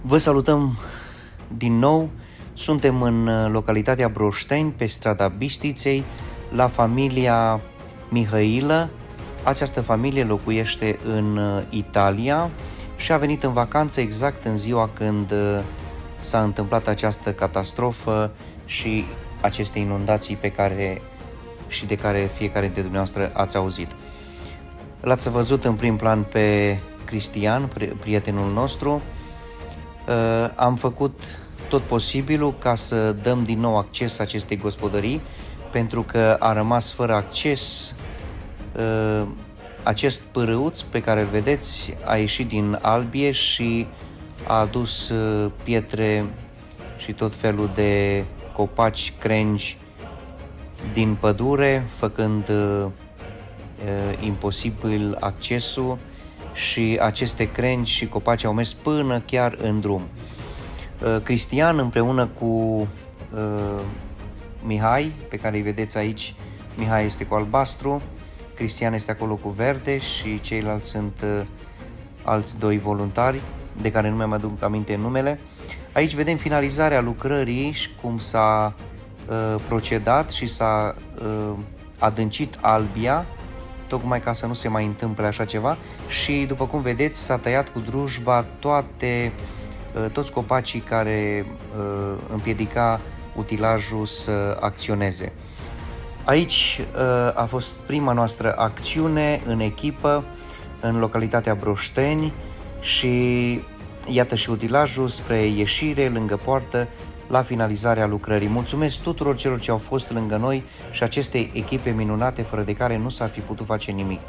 Vă salutăm din nou. Suntem în localitatea Broșteni, pe strada Bistriței, la familia Mihailă. Această familie locuiește în Italia și a venit în vacanță exact în ziua când s-a întâmplat această catastrofă și aceste inundații de care fiecare dintre dumneavoastră ați auzit. L-ați văzut în prim plan pe Cristian, prietenul nostru. Am făcut tot posibilul ca să dăm din nou acces acestei gospodării, pentru că a rămas fără acces. Acest pârâuț pe care îl vedeți a ieșit din albie și a adus pietre și tot felul de copaci, crengi din pădure, făcând imposibil accesul, și aceste crengi și copaci au mers până chiar în drum. Cristian împreună cu Mihai, pe care îi vedeți aici, Mihai este cu albastru, Cristian este acolo cu verde și ceilalți sunt alți doi voluntari, de care nu mi-am aduc aminte numele. Aici vedem finalizarea lucrării și cum s-a procedat și s-a adâncit albia, tocmai ca să nu se mai întâmple așa ceva, și după cum vedeți s-a tăiat cu drujba toți copacii care împiedica utilajul să acționeze. Aici a fost prima noastră acțiune în echipă în localitatea Broșteni și iată și utilajul spre ieșire lângă poartă la finalizarea lucrării. Mulțumesc tuturor celor ce au fost lângă noi și acestei echipe minunate fără de care nu s-ar fi putut face nimic.